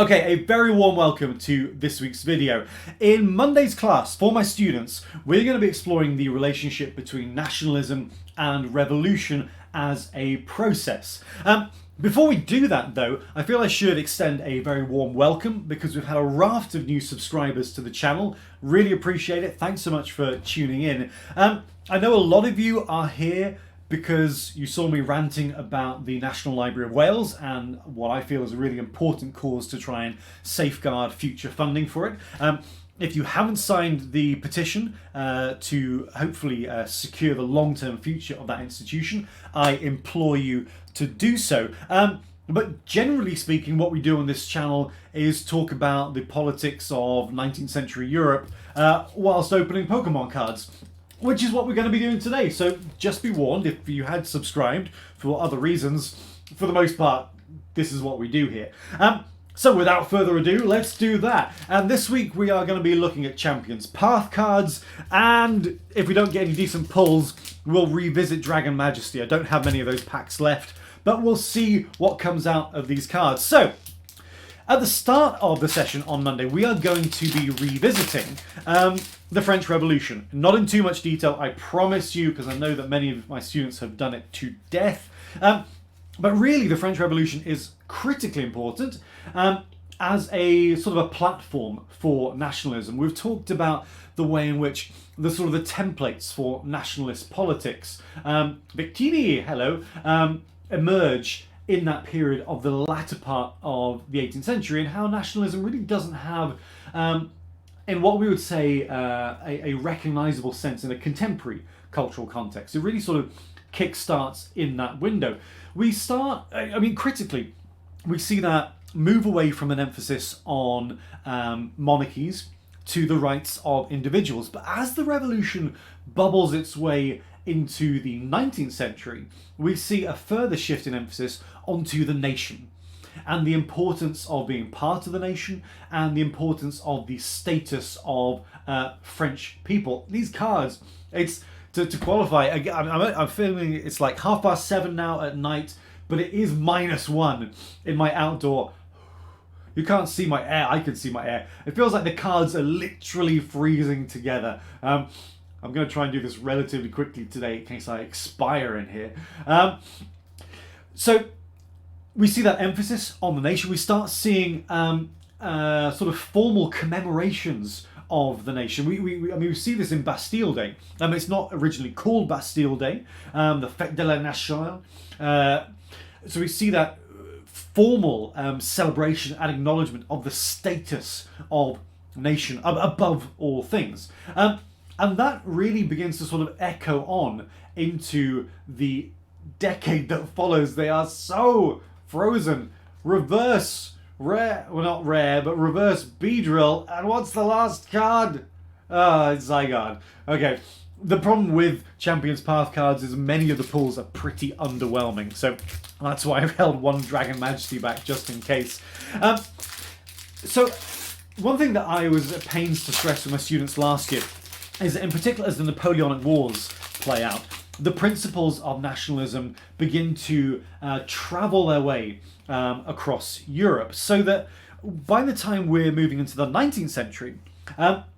Okay, a very warm welcome to this week's video. In Monday's class, for my students, we're going to be exploring the relationship between nationalism and revolution as a process. Before we do that though, I feel I should extend a very warm welcome because we've had a raft of new subscribers to the channel. Really appreciate it. Thanks so much for tuning in. I know a lot of you are here because you saw me ranting about the National Library of Wales and what I feel is a really important cause to try and safeguard future funding for it. If you haven't signed the petition to hopefully secure the long-term future of that institution, I implore you to do so. But generally speaking, what we do on this channel is talk about the politics of 19th century Europe whilst opening Pokemon cards, which is what we're going to be doing today. So just be warned, if you had subscribed for other reasons, for the most part, this is what we do here. So without further ado, let's do that. And this week we are going to be looking at Champions Path cards, and if we don't get any decent pulls, we'll revisit Dragon Majesty. I don't have many of those packs left, but we'll see what comes out of these cards. So, at the start of the session on Monday, we are going to be revisiting the French Revolution. Not in too much detail, I promise you, because I know that many of my students have done it to death. But really, the French Revolution is critically important as a sort of a platform for nationalism. We've talked about the way in which the sort of the templates for nationalist politics, Victini, hello, emerge in that period of the latter part of the 18th century, and how nationalism really doesn't have, in what we would say, a recognisable sense in a contemporary cultural context. It really sort of kick-starts in that window. We start, I mean, critically, we see that move away from an emphasis on monarchies to the rights of individuals. But as the revolution bubbles its way into the 19th century, we see a further shift in emphasis onto the nation and the importance of being part of the nation and the importance of the status of French people. These cards, it's to qualify, I'm feeling it's like 7:30 now at night, but it is -1 in my outdoor. You can't see my air, I can see my air. It feels like the cards are literally freezing together. I'm going to try and do this relatively quickly today in case I expire in here. So we see that emphasis on the nation. We start seeing sort of formal commemorations of the nation. I mean, we see this in Bastille Day. It's not originally called Bastille Day, the Fête de la Nation. So we see that formal celebration and acknowledgement of the status of nation above all things. And that really begins to sort of echo on into the decade that follows. They are so frozen. Reverse rare, well, not rare, but reverse Beedrill. And what's the last card? It's Zygarde. Okay. The problem with Champions Path cards is many of the pulls are pretty underwhelming. So that's why I've held one Dragon Majesty back just in case. So one thing that I was at pains to stress with my students last year is that in particular as the Napoleonic Wars play out, the principles of nationalism begin to travel their way across Europe, so that by the time we're moving into the 19th century,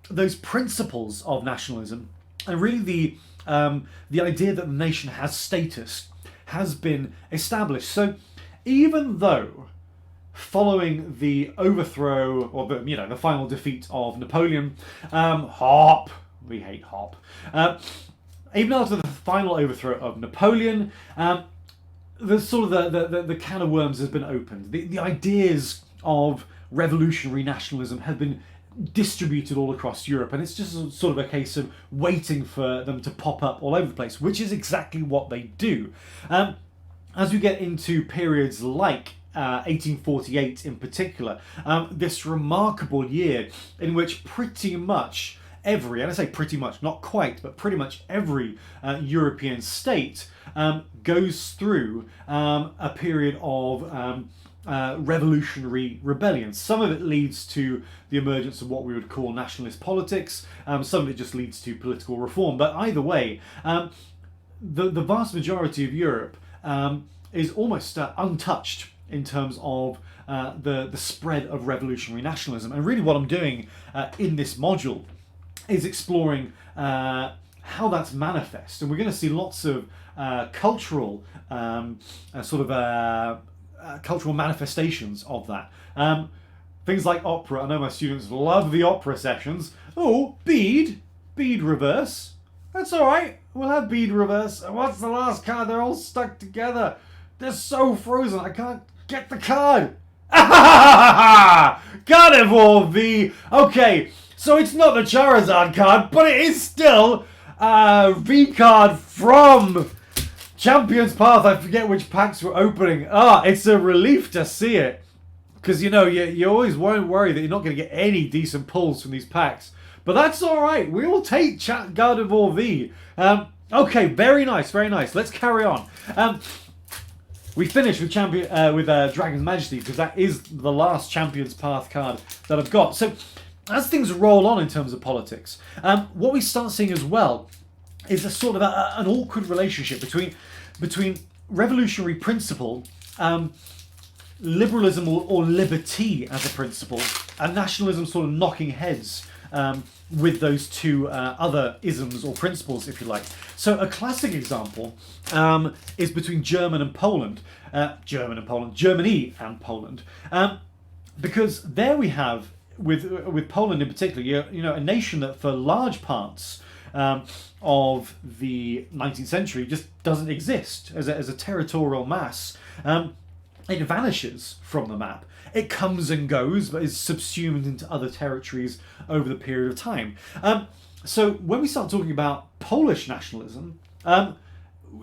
those principles of nationalism and really the idea that the nation has status has been established. So even though following the overthrow or the final defeat of Napoleon, Hop, we hate Hop. Even after the final overthrow of Napoleon, the sort of the can of worms has been opened. The ideas of revolutionary nationalism have been distributed all across Europe, and it's just sort of a case of waiting for them to pop up all over the place, which is exactly what they do. As we get into periods like 1848 in particular, this remarkable year in which pretty much every, and I say pretty much, not quite, but pretty much every European state goes through a period of revolutionary rebellion. Some of it leads to the emergence of what we would call nationalist politics. Some of it just leads to political reform. But either way, the vast majority of Europe is almost untouched in terms of the spread of revolutionary nationalism. And really what I'm doing in this module is exploring how that's manifest. And we're going to see lots of cultural cultural manifestations of that. Things like opera. I know my students love the opera sessions. Oh, bead reverse. That's all right. We'll have bead reverse. And what's the last card? They're all stuck together. They're so frozen. I can't get the card. Carnivore V. Okay, so it's not the Charizard card, but it is still a V card from Champion's Path. I forget which packs we're opening. It's a relief to see it. Because, you know, you always won't worry that you're not going to get any decent pulls from these packs. But that's all right. We will take Gardevoir V. Okay, very nice, very nice. Let's carry on. We finished with Dragon's Majesty because that is the last Champion's Path card that I've got. So as things roll on in terms of politics, what we start seeing as well is a sort of an awkward relationship between revolutionary principle, liberalism or liberty as a principle, and nationalism sort of knocking heads with those two other isms or principles, if you like. So a classic example is between Germany and Poland, because there we have, with Poland in particular, you know, a nation that for large parts of the 19th century just doesn't exist as a territorial mass. It vanishes from the map. It comes and goes, but is subsumed into other territories over the period of time. So when we start talking about Polish nationalism,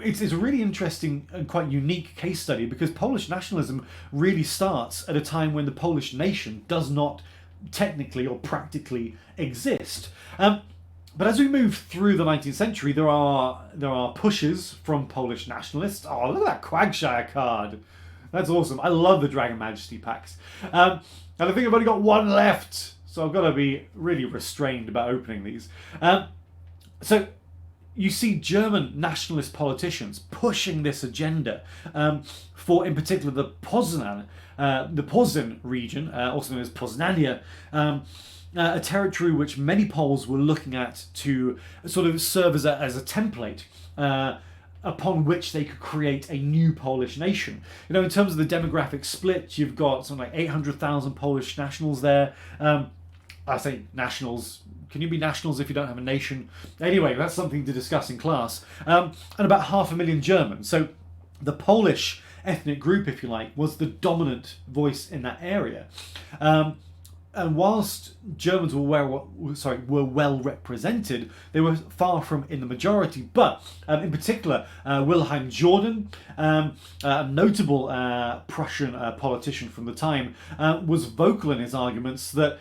it's a really interesting and quite unique case study, because Polish nationalism really starts at a time when the Polish nation does not technically or practically exist. But as we move through the 19th century, there are pushes from Polish nationalists. Oh, look at that Quagshire card. That's awesome. I love the Dragon Majesty packs. And I think I've only got one left, so I've got to be really restrained about opening these. So you see German nationalist politicians pushing this agenda for, in particular, the Poznan region, also known as Poznania, a territory which many Poles were looking at to sort of serve as a template upon which they could create a new Polish nation. You know, in terms of the demographic split, you've got something like 800,000 Polish nationals there. I say nationals. Can you be nationals if you don't have a nation? Anyway, that's something to discuss in class. And about 500,000 Germans. So the Polish ethnic group, if you like, was the dominant voice in that area. And whilst Germans were well represented, they were far from in the majority. But in particular, Wilhelm Jordan, a notable Prussian politician from the time, was vocal in his arguments that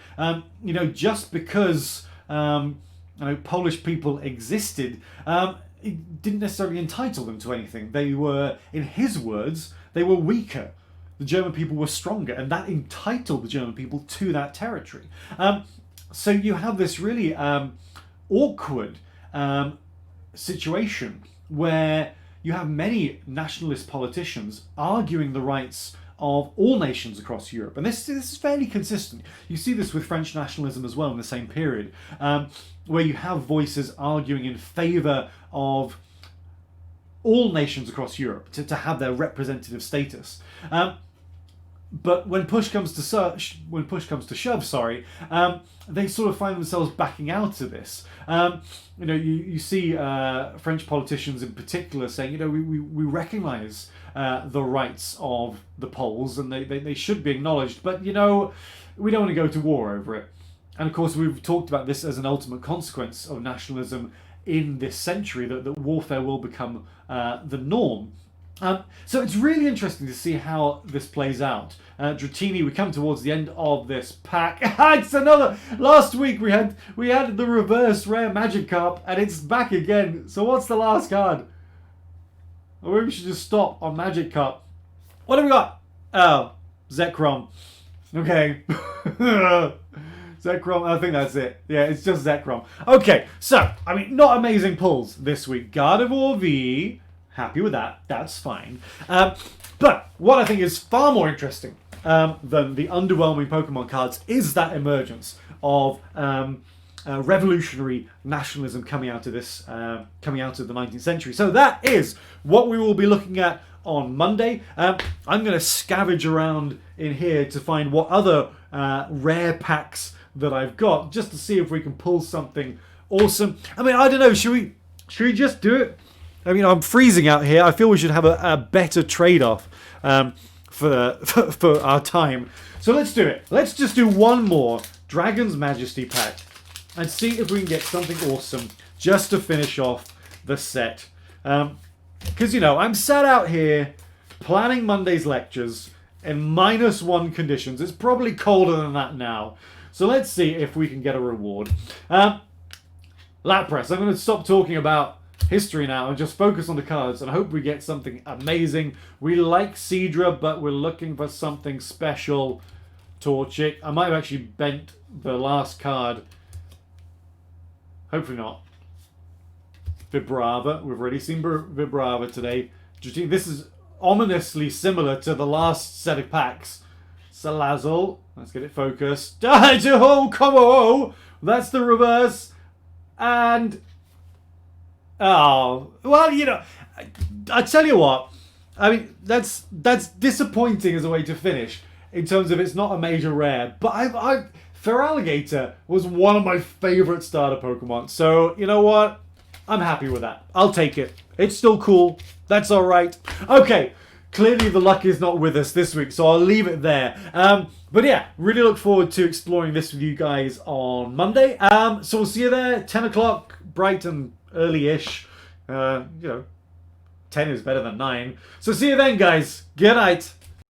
you know, just because you know, Polish people existed, it didn't necessarily entitle them to anything. They were, in his words, they were weaker. The German people were stronger, and that entitled the German people to that territory. So you have this really awkward situation where you have many nationalist politicians arguing the rights of all nations across Europe. And this is fairly consistent. You see this with French nationalism as well in the same period, where you have voices arguing in favour of all nations across Europe to have their representative status. But when push comes to shove, they sort of find themselves backing out of this. You know, you see French politicians in particular saying, you know, we recognise the rights of the Poles, and they should be acknowledged, but you know, we don't want to go to war over it. And of course, we've talked about this as an ultimate consequence of nationalism in this century, that warfare will become the norm. So it's really interesting to see how this plays out. Dratini, we come towards the end of this pack. It's another. Last week we had the reverse rare Magikarp, and it's back again. So what's the last card? Or maybe we should just stop on Magikarp. What have we got? Oh, Zekrom. Okay. Zekrom, I think that's it. Yeah, it's just Zekrom. Okay, so, I mean, not amazing pulls this week. Gardevoir V. Happy with that. That's fine. But what I think is far more interesting than the underwhelming Pokemon cards is that emergence of revolutionary nationalism coming out of this, coming out of the 19th century. So that is what we will be looking at on Monday. I'm going to scavenge around in here to find what other rare packs that I've got, just to see if we can pull something awesome. I mean, I don't know. Should we just do it? I mean, I'm freezing out here. I feel we should have a better trade-off for our time. So let's do it. Let's just do one more Dragon's Majesty pack and see if we can get something awesome just to finish off the set. Because, you know, I'm sat out here planning Monday's lectures in -1 conditions. It's probably colder than that now. So let's see if we can get a reward. Lap press. I'm going to stop talking about history now and just focus on the cards and hope we get something amazing. We like Seadra, but we're looking for something special. Torchic. I might have actually bent the last card. Hopefully not. Vibrava. We've already seen Vibrava today. This is ominously similar to the last set of packs. Salazzle. Let's get it focused. Oh, come on! That's the reverse. And... oh, well, you know, I tell you what. I mean, that's disappointing as a way to finish in terms of it's not a major rare. But Feraligatr was one of my favorite starter Pokemon. So, you know what? I'm happy with that. I'll take it. It's still cool. That's all right. Okay. Clearly the luck is not with us this week, so I'll leave it there. But yeah, really look forward to exploring this with you guys on Monday. So we'll see you there, 10 o'clock, bright and early-ish. You know, 10 is better than 9. So see you then, guys. Good night.